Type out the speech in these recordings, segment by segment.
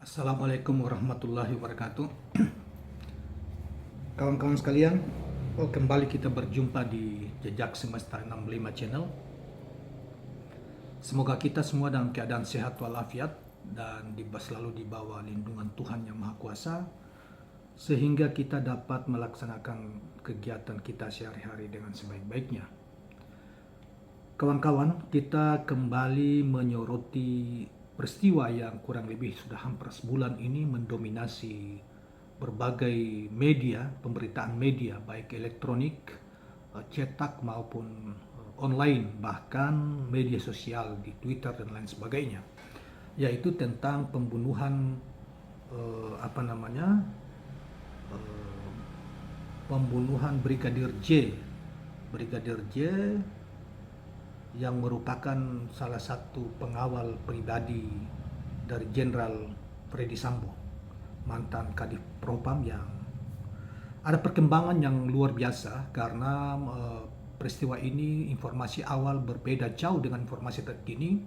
Assalamualaikum warahmatullahi wabarakatuh. Kawan-kawan sekalian, kembali kita berjumpa di Jejak Semesta 65 Channel. Semoga kita semua dalam keadaan sehat walafiat dan selalu di bawah lindungan Tuhan Yang Maha Kuasa, sehingga kita dapat melaksanakan kegiatan kita sehari-hari dengan sebaik-baiknya. Kawan-kawan, kita kembali menyoroti peristiwa yang kurang lebih sudah hampir sebulan ini mendominasi berbagai media, pemberitaan media, baik elektronik, cetak maupun online, bahkan media sosial di Twitter dan lain sebagainya, yaitu tentang pembunuhan pembunuhan Brigadir J yang merupakan salah satu pengawal pribadi dari Jenderal Freddy Sambo, mantan Kadif Propam, yang ada perkembangan yang luar biasa karena peristiwa ini informasi awal berbeda jauh dengan informasi terkini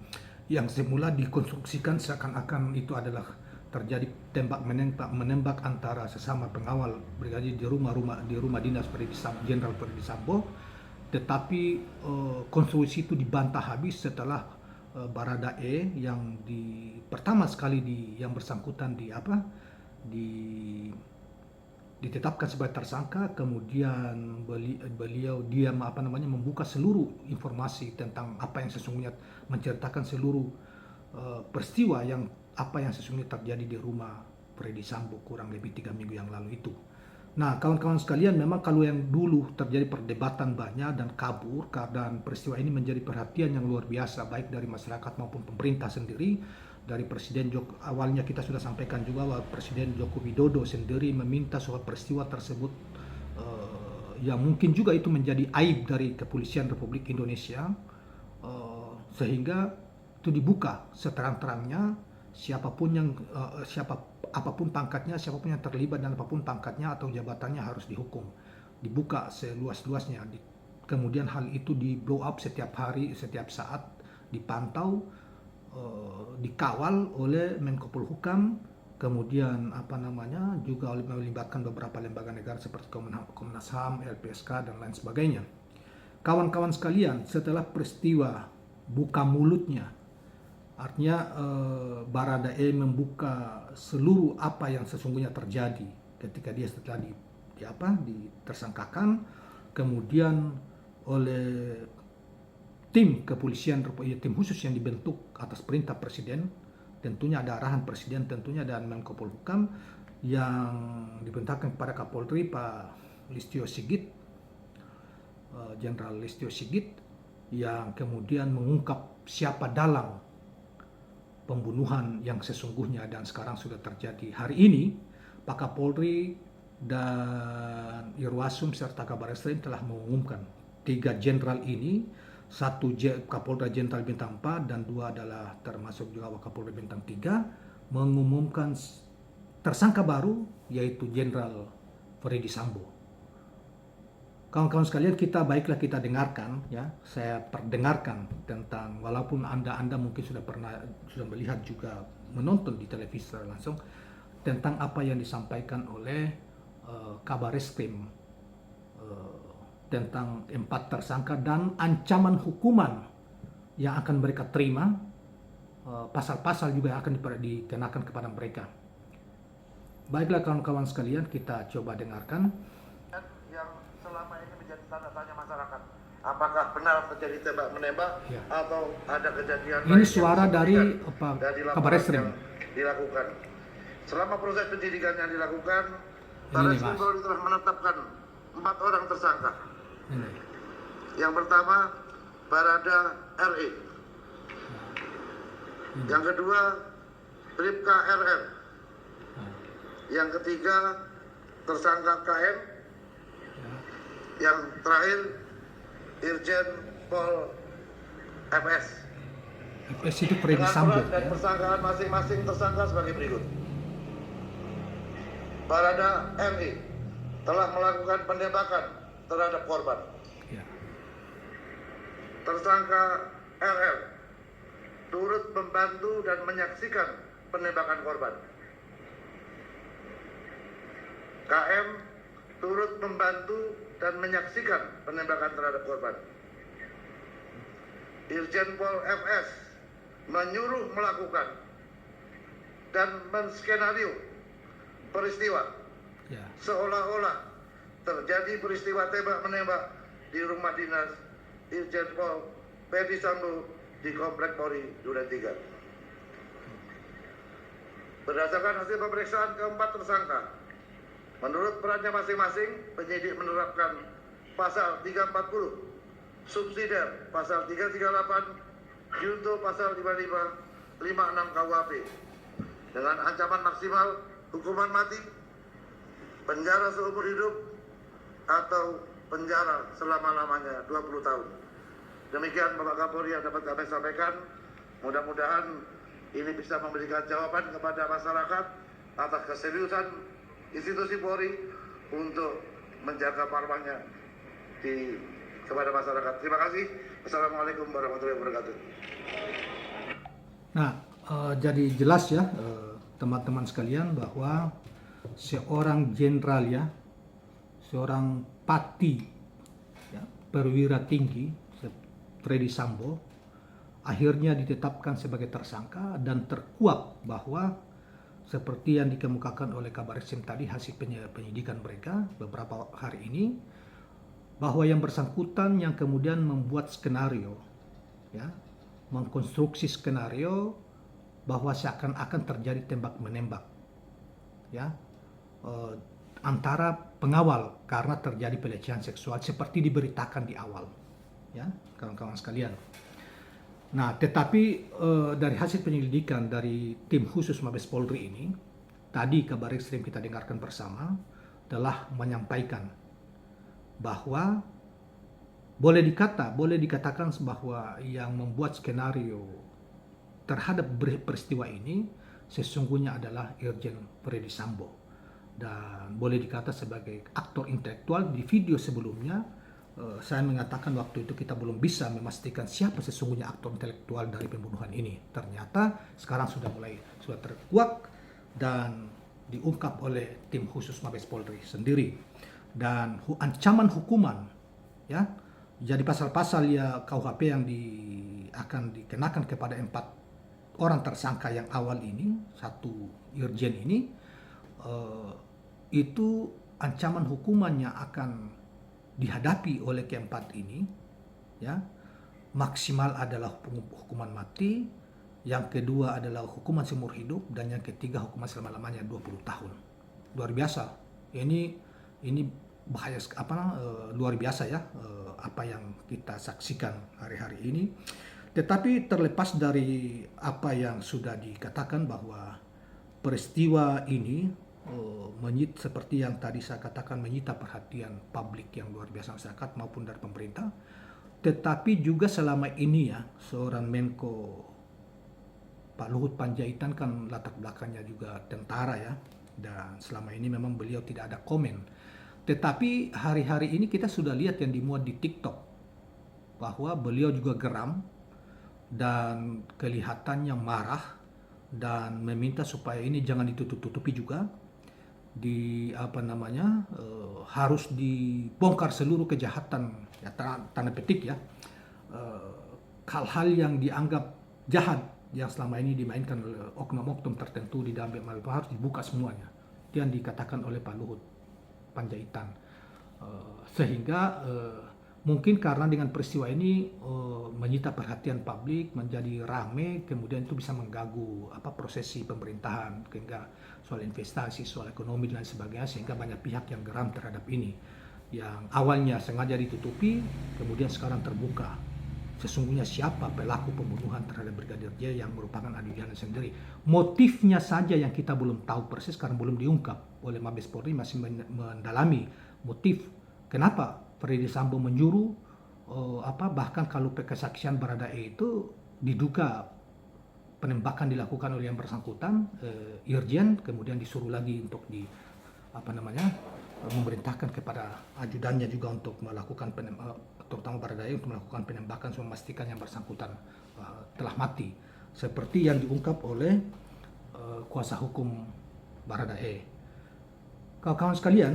yang semula dikonstruksikan seakan-akan itu adalah terjadi tembak menembak antara sesama pengawal brigadir di rumah dinas Jenderal Freddy Sambo. Tetapi konstruksi itu dibantah habis setelah Baradae yang pertama sekali yang bersangkutan ditetapkan sebagai tersangka, kemudian beliau membuka seluruh informasi tentang apa yang sesungguhnya, menceritakan seluruh peristiwa yang sesungguhnya terjadi di rumah Freddy Sambo kurang lebih 3 minggu yang lalu itu. Nah, kawan-kawan sekalian, memang kalau yang dulu terjadi perdebatan banyak dan kabur, dan peristiwa ini menjadi perhatian yang luar biasa baik dari masyarakat maupun pemerintah sendiri. Dari Presiden awalnya kita sudah sampaikan juga bahwa Presiden Joko Widodo sendiri meminta soal peristiwa tersebut, yang mungkin juga itu menjadi aib dari Kepolisian Republik Indonesia, sehingga itu dibuka seterang-terangnya. Apapun pangkatnya, siapapun yang terlibat dan apapun pangkatnya atau jabatannya harus dihukum. Dibuka seluas-luasnya. Kemudian hal itu di blow up setiap hari, setiap saat, dipantau, dikawal oleh Menko Polhukam, kemudian juga melibatkan beberapa lembaga negara seperti Komnas HAM, LPSK dan lain sebagainya. Kawan-kawan sekalian, setelah peristiwa buka mulutnya, artinya Baradae membuka seluruh apa yang sesungguhnya terjadi ketika dia setelah ditersangkakan, kemudian oleh tim kepolisian, tim khusus yang dibentuk atas perintah Presiden, tentunya ada arahan Presiden tentunya, dan Menko Polhukam yang diperintahkan kepada Kapolri Pak Listio Sigit, Jenderal Listio Sigit, yang kemudian mengungkap siapa dalang pembunuhan yang sesungguhnya dan sekarang sudah terjadi. Hari ini Pak Kapolri dan Irwasum serta Kabar Eskrim telah mengumumkan 3 jenderal ini, 1 Kapolda Jenderal Bintang 4 dan 2 adalah termasuk juga Wakapolda Bintang 3, mengumumkan tersangka baru yaitu Jenderal Freddy Sambo. Kawan-kawan sekalian, baiklah kita dengarkan, ya. Saya perdengarkan tentang, walaupun Anda mungkin sudah melihat juga, menonton di televisi langsung, tentang apa yang disampaikan oleh Kabar Eskrim tentang 4 tersangka dan ancaman hukuman yang akan mereka terima, pasal-pasal juga yang akan dikenakan kepada mereka. Baiklah kawan-kawan sekalian, kita coba dengarkan. Yang selama ini menjadi tanda tanya masyarakat, apakah benar terjadi tembak menembak, ya, atau ada kejadian ini suara dari Kabar Eskrim dilakukan. Selama proses penyidikan yang dilakukan, Barreskrim Polri telah menetapkan 4 orang tersangka. Yang pertama Barada RE, yang kedua Bribka RR, yang ketiga tersangka KM, yang terakhir Irjen Pol FS. FS itu Freddy Sambo. Dan persangkaan masing-masing tersangka sebagai berikut. Barada RE telah melakukan penembakan terhadap korban. Ya. Tersangka RL turut membantu dan menyaksikan penembakan korban. KM turut membantu dan menyaksikan penembakan terhadap korban. Irjen Pol FS menyuruh melakukan dan menskenario peristiwa seolah-olah terjadi peristiwa tembak-menembak di rumah dinas Irjen Pol Ferdy Sambo di Komplek Polri Duren 3. Berdasarkan hasil pemeriksaan keempat tersangka, menurut perannya masing-masing, penyidik menerapkan pasal 340, subsidiar pasal 338, junto pasal 55, 56 KUHP dengan ancaman maksimal hukuman mati, penjara seumur hidup, atau penjara selama-lamanya 20 tahun. Demikian Bapak Kapolri yang dapat kami sampaikan. Mudah-mudahan ini bisa memberikan jawaban kepada masyarakat atas keseriusan institusi Polri untuk menjaga marwahnya kepada masyarakat. Terima kasih. Assalamualaikum warahmatullahi wabarakatuh. Nah, jadi jelas ya teman-teman sekalian bahwa seorang jenderal ya, seorang pati ya, perwira tinggi Ferdy Sambo akhirnya ditetapkan sebagai tersangka dan terkuak bahwa seperti yang dikemukakan oleh Kabareskrim tadi hasil penyidikan mereka beberapa hari ini, bahwa yang bersangkutan yang kemudian membuat skenario ya, mengkonstruksi skenario bahwa seakan-akan terjadi tembak-menembak ya antara pengawal karena terjadi pelecehan seksual seperti diberitakan di awal ya kawan-kawan sekalian. Nah, tetapi dari hasil penyelidikan dari tim khusus Mabes Polri ini, tadi Kabareskrim kita dengarkan bersama telah menyampaikan bahwa boleh dikatakan bahwa yang membuat skenario terhadap peristiwa ini sesungguhnya adalah Irjen Ferdy Sambo, dan boleh dikata sebagai aktor intelektual. Di video sebelumnya saya mengatakan waktu itu kita belum bisa memastikan siapa sesungguhnya aktor intelektual dari pembunuhan ini. Ternyata sekarang sudah terkuak dan diungkap oleh tim khusus Mabes Polri sendiri. Dan ancaman hukuman ya, jadi pasal-pasal ya KUHP yang akan dikenakan kepada 4 orang tersangka yang awal ini, 1 irjen ini, itu ancaman hukumannya akan dihadapi oleh keempat ini ya, maksimal adalah hukuman mati, yang kedua adalah hukuman seumur hidup, dan yang ketiga hukuman selama-lamanya 20 tahun. Luar biasa. Ini bahaya luar biasa ya apa yang kita saksikan hari-hari ini. Tetapi terlepas dari apa yang sudah dikatakan bahwa peristiwa ini seperti yang tadi saya katakan menyita perhatian publik yang luar biasa masyarakat maupun dari pemerintah, tetapi juga selama ini ya seorang Menko Pak Luhut Panjaitan kan latar belakangnya juga tentara ya, dan selama ini memang beliau tidak ada komen. Tetapi hari-hari ini kita sudah lihat yang dimuat di TikTok bahwa beliau juga geram dan kelihatannya marah dan meminta supaya ini jangan ditutup-tutupi juga, harus dibongkar seluruh kejahatan ya, tanda petik ya, hal-hal yang dianggap jahat yang selama ini dimainkan oleh oknum-oknum tertentu di dalam Mabes harus dibuka semuanya. Itu yang dikatakan oleh Pak Luhut Panjaitan. Sehingga mungkin karena dengan peristiwa ini menyita perhatian publik, menjadi rame, kemudian itu bisa mengganggu prosesi pemerintahan, sehingga soal investasi, soal ekonomi dan sebagainya, sehingga banyak pihak yang geram terhadap ini. Yang awalnya sengaja ditutupi, kemudian sekarang terbuka. Sesungguhnya siapa pelaku pembunuhan terhadap Brigadir J yang merupakan Adidiana sendiri. Motifnya saja yang kita belum tahu persis karena belum diungkap oleh Mabes Polri, masih mendalami motif kenapa Ferdy Sambo menyuruh bahkan kalau kesaksian Baradae itu diduga penembakan dilakukan oleh yang bersangkutan irjen, kemudian disuruh lagi untuk memerintahkan kepada ajudannya juga untuk melakukan terutama Baradae untuk melakukan penembakan, memastikan yang bersangkutan telah mati, seperti yang diungkap oleh kuasa hukum Baradae. Kawan-kawan sekalian,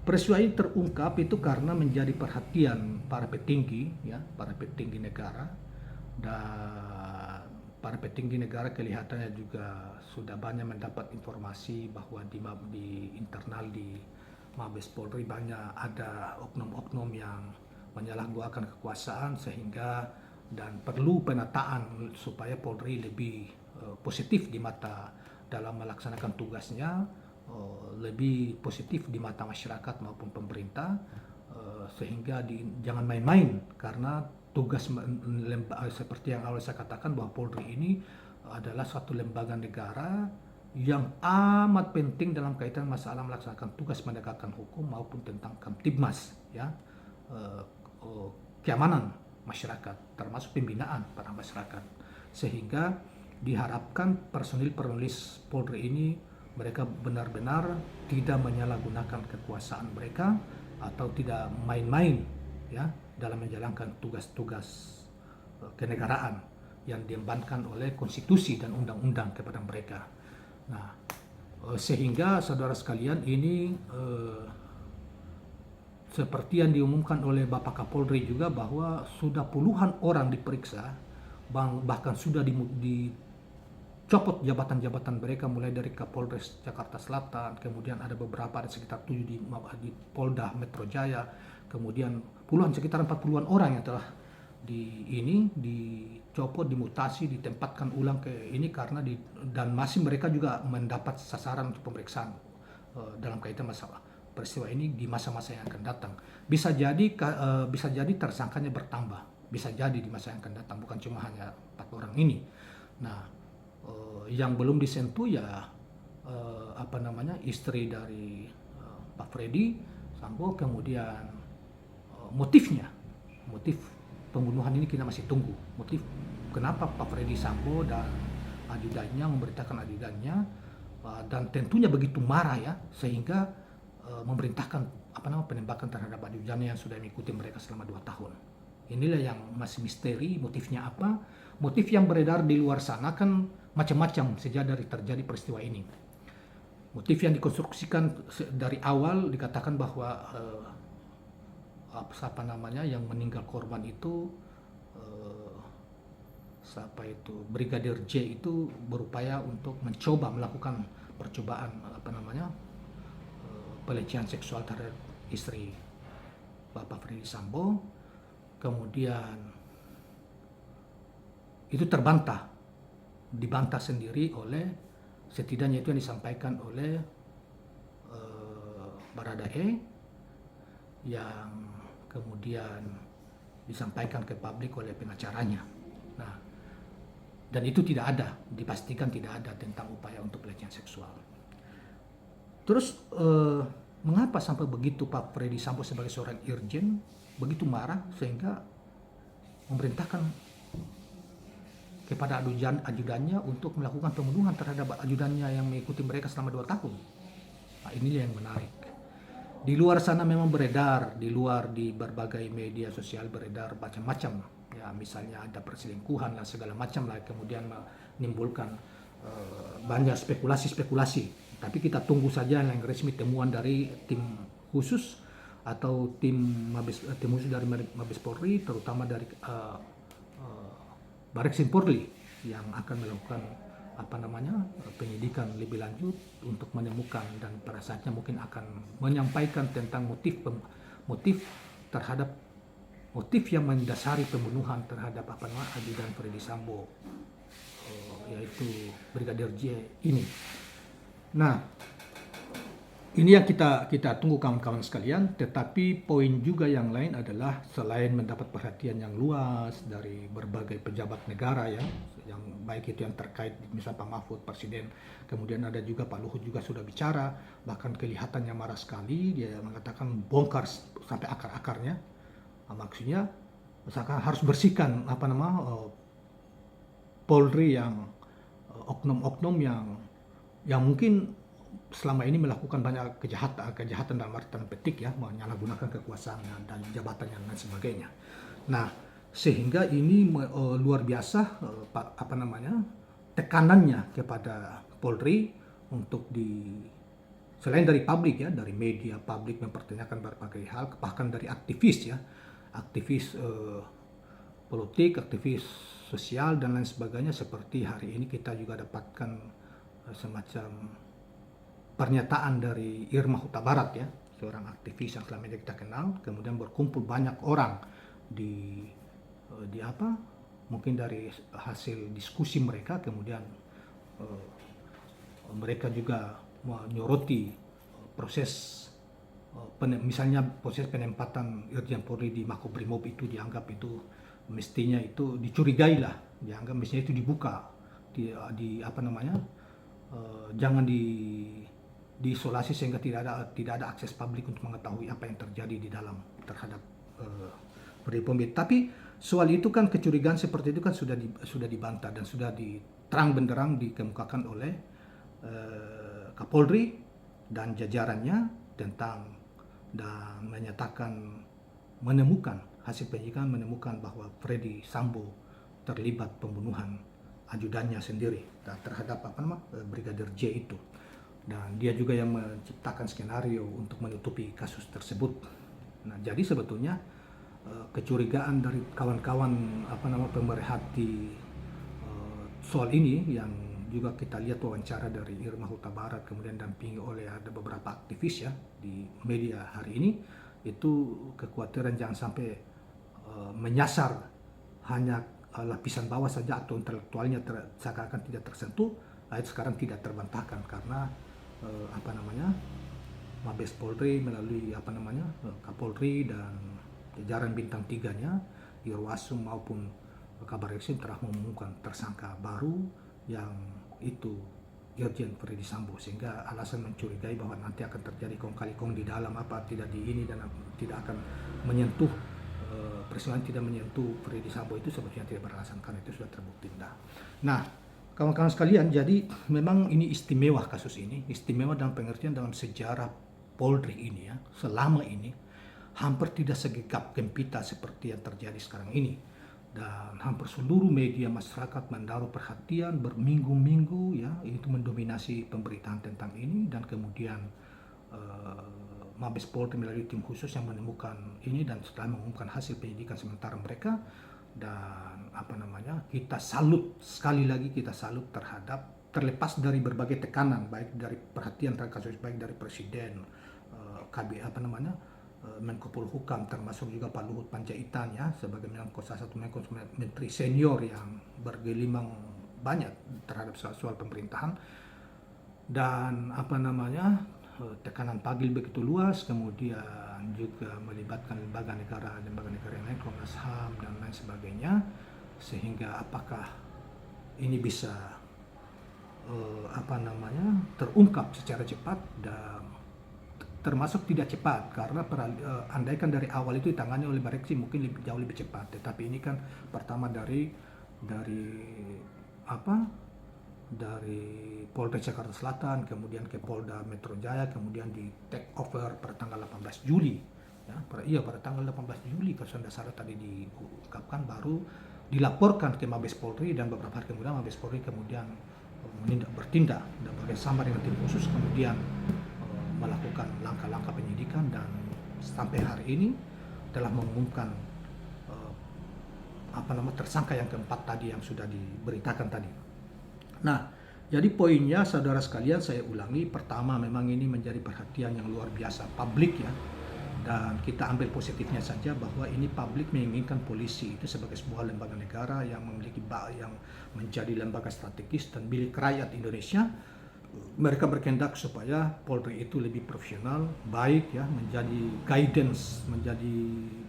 peristiwa ini terungkap itu karena menjadi perhatian para petinggi, ya, para petinggi negara, dan para petinggi negara kelihatannya juga sudah banyak mendapat informasi bahwa di internal di Mabes Polri banyak ada oknum-oknum yang menyalahgunakan kekuasaan sehingga dan perlu penataan supaya Polri lebih positif di mata dalam melaksanakan tugasnya, lebih positif di mata masyarakat maupun pemerintah, sehingga jangan main-main karena tugas seperti yang awal saya katakan bahwa Polri ini adalah suatu lembaga negara yang amat penting dalam kaitan masalah melaksanakan tugas penegakan hukum maupun tentang Kamtibmas, ya, keamanan masyarakat termasuk pembinaan pada masyarakat, sehingga diharapkan personil Polri ini mereka benar-benar tidak menyalahgunakan kekuasaan mereka atau tidak main-main, ya, dalam menjalankan tugas-tugas kenegaraan yang diembankan oleh konstitusi dan undang-undang kepada mereka. Nah, sehingga saudara sekalian ini seperti yang diumumkan oleh Bapak Kapolri juga bahwa sudah puluhan orang diperiksa, bahkan sudah dicopot jabatan-jabatan mereka mulai dari Kapolres Jakarta Selatan, kemudian ada beberapa, ada sekitar 7 di Polda Metro Jaya, kemudian sekitar 40-an orang yang telah dicopot, dimutasi, ditempatkan ulang ke ini karena dan masih mereka juga mendapat sasaran untuk pemeriksaan dalam kaitan masalah peristiwa ini di masa-masa yang akan datang. Bisa jadi tersangkanya bertambah, bisa jadi di masa yang akan datang, bukan cuma hanya 4 orang ini. Nah, yang belum disentuh ya istri dari Pak Freddy Sambo, kemudian motif pembunuhan ini kita masih tunggu. Motif kenapa Pak Freddy Sambo dan ajudannya memberitakan ajudannya, dan tentunya begitu marah, ya, sehingga memerintahkan penembakan terhadap ajudannya yang sudah mengikuti mereka selama 2 tahun. Inilah yang masih misteri, motifnya apa? Motif yang beredar di luar sana kan macam-macam sejak dari terjadi peristiwa ini. Motif yang dikonstruksikan dari awal dikatakan bahwa yang meninggal korban itu Brigadir J itu berupaya untuk mencoba melakukan percobaan pelecehan seksual terhadap istri Bapak Freddy Sambo. Kemudian itu dibantah sendiri oleh, setidaknya itu yang disampaikan oleh Baradae, yang kemudian disampaikan ke publik oleh pengacaranya. Nah, dan itu dipastikan tidak ada tentang upaya untuk pelecehan seksual. Terus mengapa sampai begitu Pak Freddy Sambo sebagai seorang irjen begitu marah sehingga memerintahkan kepada ajudannya untuk melakukan pembunuhan terhadap ajudannya yang mengikuti mereka selama 2 tahun. Nah, inilah yang menarik. Di luar sana memang beredar, di berbagai media sosial beredar macam-macam. Ya, misalnya ada perselingkuhan dan segala macam lah, kemudian menimbulkan banyak spekulasi. Tapi kita tunggu saja yang resmi temuan dari tim khusus atau tim khusus dari Mabes Polri, terutama dari Barreskrim Polri yang akan melakukan penyidikan lebih lanjut untuk menemukan, dan pada saatnya mungkin akan menyampaikan tentang motif yang mendasari pembunuhan terhadap ajudan Freddy Sambo, yaitu Brigadir J ini. Nah, ini yang kita tunggu kawan-kawan sekalian. Tetapi poin juga yang lain adalah selain mendapat perhatian yang luas dari berbagai pejabat negara, ya, yang baik itu yang terkait misalnya Pak Mahfud, Presiden, kemudian ada juga Pak Luhut juga sudah bicara, bahkan kelihatannya marah sekali, dia mengatakan bongkar sampai akar-akarnya. Nah, maksudnya misalkan harus bersihkan Polri yang oknum-oknum yang mungkin selama ini melakukan banyak kejahatan dalam arti tanda petik, ya, menyalahgunakan kekuasaan dan jabatannya dan sebagainya. Nah, sehingga ini luar biasa tekanannya kepada Polri untuk selain dari publik ya, dari media publik mempertanyakan berbagai hal, bahkan dari aktivis ya, aktivis politik, aktivis sosial dan lain sebagainya. Seperti hari ini kita juga dapatkan semacam pernyataan dari Irma Huta Barat ya, seorang aktivis yang selama ini kita kenal, kemudian berkumpul banyak orang di apa? Mungkin dari hasil diskusi mereka, kemudian mereka juga menyoroti proses misalnya proses penempatan Irjen Polri di Makobrimob itu dianggap itu mestinya itu dicurigai lah, dianggap mestinya itu dibuka, di apa namanya, jangan diisolasi sehingga tidak ada akses publik untuk mengetahui apa yang terjadi di dalam terhadap Brimob. Tapi soal itu kan, kecurigaan seperti itu kan sudah dibantah dan sudah terang benderang dikemukakan oleh Kapolri dan jajarannya tentang dan menemukan hasil penyidikan menemukan bahwa Freddy Sambo terlibat pembunuhan ajudannya sendiri terhadap Brigadir J itu, dan dia juga yang menciptakan skenario untuk menutupi kasus tersebut. Nah, jadi sebetulnya kecurigaan dari kawan-kawan pemerhati soal ini, yang juga kita lihat wawancara dari Irma Huta Barat kemudian dampingi oleh ada beberapa aktivis ya di media hari ini, itu kekhawatiran jangan sampai menyasar hanya lapisan bawah saja atau intelektualnya seakan-akan tidak tersentuh. Itu sekarang tidak terbantahkan karena Mabes Polri melalui Kapolri dan jajaran bintang 3-nya, Irwasum maupun Kabar Reskrim telah mengumumkan tersangka baru yang itu Irjen Freddy Sambo, sehingga alasan mencurigai bahwa nanti akan terjadi kong kali kong di dalam tidak di ini dan tidak akan menyentuh peristiwa tidak menyentuh Freddy Sambo itu sebetulnya tidak beralasan karena itu sudah terbukti. Nah, kawan-kawan sekalian, jadi memang ini istimewa, kasus ini istimewa dalam pengertian dalam sejarah Polri ini ya, selama ini hampir tidak segegap gempita seperti yang terjadi sekarang ini, dan hampir seluruh media masyarakat menaruh perhatian berminggu-minggu ya, itu mendominasi pemberitaan tentang ini, dan kemudian Mabes Polri melalui tim khusus yang menemukan ini dan setelah mengumumkan hasil penyidikan sementara mereka, dan kita salut sekali lagi, kita salut terlepas dari berbagai tekanan, baik dari perhatian terhadap kasus, baik dari Presiden, Menko Polhukam, termasuk juga Pak Luhut Panjaitan ya, sebagai salah satu menteri senior yang bergelimang banyak terhadap soal pemerintahan, dan tekanan pagil begitu luas, kemudian juga melibatkan lembaga negara yang lain, Komnas HAM dan lain sebagainya, sehingga apakah ini bisa terungkap secara cepat, dan termasuk tidak cepat karena andaikan dari awal itu ditangani oleh Bareksi mungkin jauh lebih cepat, tetapi ini kan pertama dari Polres Jakarta Selatan, kemudian ke Polda Metro Jaya, kemudian di take over pada tanggal 18 Juli ya, pada tanggal 18 Juli kalau saya salah tadi diungkapkan, baru dilaporkan ke Mabes Polri, dan beberapa hari kemudian Mabes Polri kemudian bertindak dan bersama dengan tim khusus kemudian melakukan langkah-langkah penyidikan, dan sampai hari ini telah mengumumkan tersangka yang keempat tadi yang sudah diberitakan tadi. Nah, jadi poinnya saudara sekalian, saya ulangi, pertama memang ini menjadi perhatian yang luar biasa publik ya, dan kita ambil positifnya saja bahwa ini publik menginginkan polisi itu sebagai sebuah lembaga negara yang yang menjadi lembaga strategis dan milik rakyat Indonesia. Mereka berkehendak supaya Polri itu lebih profesional, baik ya, menjadi guidance, menjadi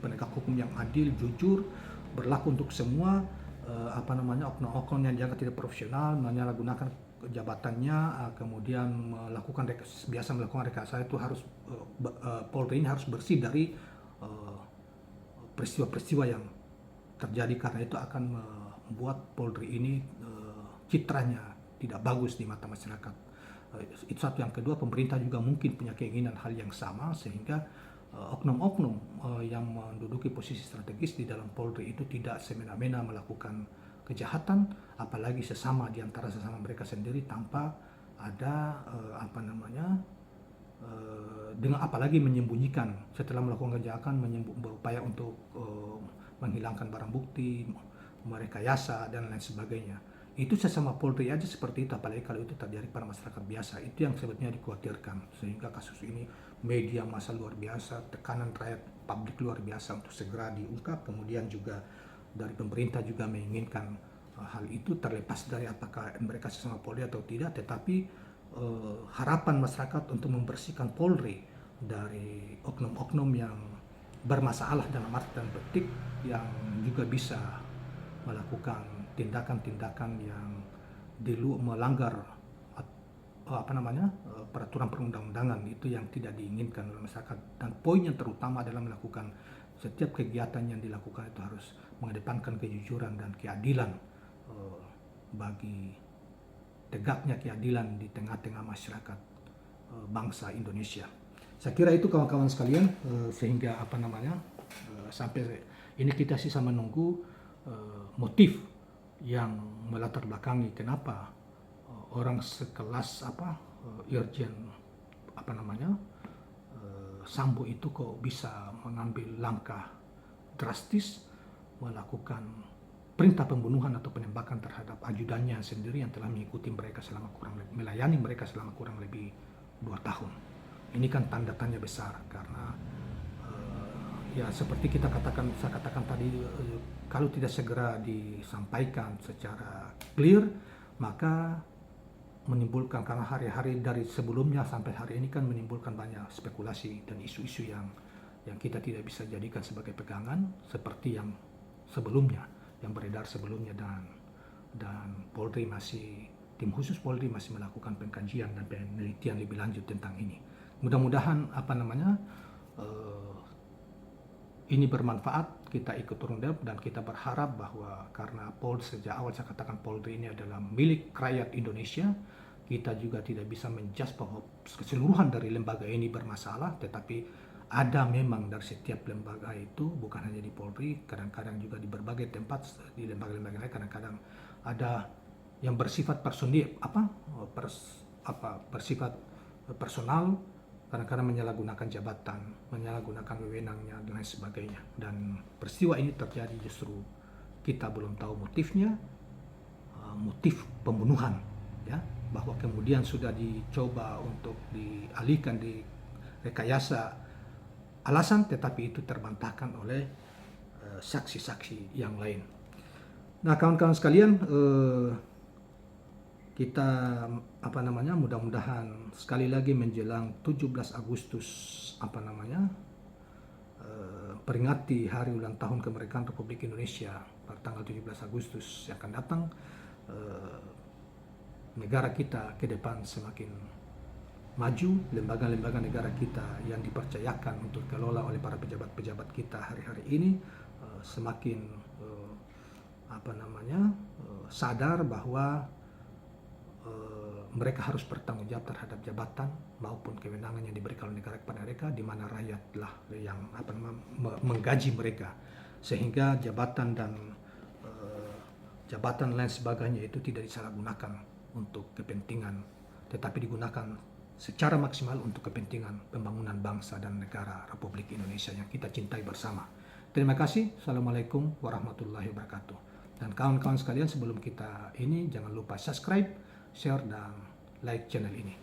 penegak hukum yang adil, jujur, berlaku untuk semua oknum-oknum yang dianggap tidak profesional, menyalahgunakan jabatannya, kemudian biasa melakukan rekayasa itu harus Polri ini harus bersih dari peristiwa-peristiwa yang terjadi, karena itu akan membuat Polri ini citranya tidak bagus di mata masyarakat. Itu satu. Yang kedua, pemerintah juga mungkin punya keinginan hal yang sama, sehingga oknum-oknum yang menduduki posisi strategis di dalam Polri itu tidak semena-mena melakukan kejahatan, apalagi di antara sesama mereka sendiri tanpa ada dengan apalagi menyembunyikan setelah melakukan kejahatan, berupaya untuk menghilangkan barang bukti, merekayasa dan lain sebagainya. Itu sesama Polri aja seperti itu, apalagi kalau itu terjadi pada masyarakat biasa. Itu yang sebetulnya dikhawatirkan, sehingga kasus ini media massa luar biasa, tekanan rakyat publik luar biasa untuk segera diungkap. Kemudian juga dari pemerintah juga menginginkan hal itu, terlepas dari apakah mereka sesama Polri atau tidak, tetapi harapan masyarakat untuk membersihkan Polri dari oknum-oknum yang bermasalah dalam arti dan petik, yang juga bisa melakukan tindakan-tindakan yang melanggar peraturan perundang-undangan, itu yang tidak diinginkan oleh masyarakat. Dan poin yang terutama adalah melakukan setiap kegiatan yang dilakukan itu harus mengedepankan kejujuran dan keadilan, bagi tegaknya keadilan di tengah-tengah masyarakat bangsa Indonesia. Saya kira itu kawan-kawan sekalian, sehingga sampai ini kita sisa menunggu motif yang melatar belakangi kenapa orang sekelas Irjen Sambo itu kok bisa mengambil langkah drastis melakukan perintah pembunuhan atau penembakan terhadap ajudannya sendiri yang telah mengikuti mereka melayani mereka selama kurang lebih 2 tahun. Ini kan tanda tanya besar, karena ya seperti saya katakan tadi, kalau tidak segera disampaikan secara clear, maka menimbulkan, karena hari-hari dari sebelumnya sampai hari ini kan menimbulkan banyak spekulasi dan isu-isu yang kita tidak bisa jadikan sebagai pegangan seperti yang sebelumnya, yang beredar sebelumnya, dan tim khusus Polri masih melakukan pengkajian dan penelitian lebih lanjut tentang ini. Mudah-mudahan ini bermanfaat, kita ikut turun dan kita berharap bahwa karena sejak awal saya katakan Polri ini adalah milik rakyat Indonesia, kita juga tidak bisa menjudge bahwa keseluruhan dari lembaga ini bermasalah, tetapi ada memang dari setiap lembaga itu, bukan hanya di Polri, kadang-kadang juga di berbagai tempat di lembaga-lembaga lain, kadang-kadang ada yang bersifat bersifat personal, kadang-kadang menyalahgunakan jabatan, menyalahgunakan wewenangnya dan lain sebagainya. Dan peristiwa ini terjadi justru kita belum tahu motifnya, motif pembunuhan, ya, bahwa kemudian sudah dicoba untuk dialihkan di rekayasa alasan, tetapi itu terbantahkan oleh saksi-saksi yang lain. Nah, kawan-kawan sekalian, kita mudah-mudahan sekali lagi menjelang 17 Agustus peringati hari ulang tahun kemerdekaan Republik Indonesia pada tanggal 17 Agustus yang akan datang, negara kita ke depan semakin maju, lembaga-lembaga negara kita yang dipercayakan untuk dikelola oleh para pejabat-pejabat kita hari-hari ini semakin sadar bahwa mereka harus bertanggung jawab terhadap jabatan maupun kewenangan yang diberikan oleh negara kepada mereka, di mana rakyatlah yang menggaji mereka, sehingga jabatan lain sebagainya itu tidak disalahgunakan untuk kepentingan, tetapi digunakan secara maksimal untuk kepentingan pembangunan bangsa dan negara Republik Indonesia yang kita cintai bersama. Terima kasih. Assalamualaikum warahmatullahi wabarakatuh. Dan kawan-kawan sekalian, sebelum kita ini, jangan lupa subscribe, share, dan like channel ini.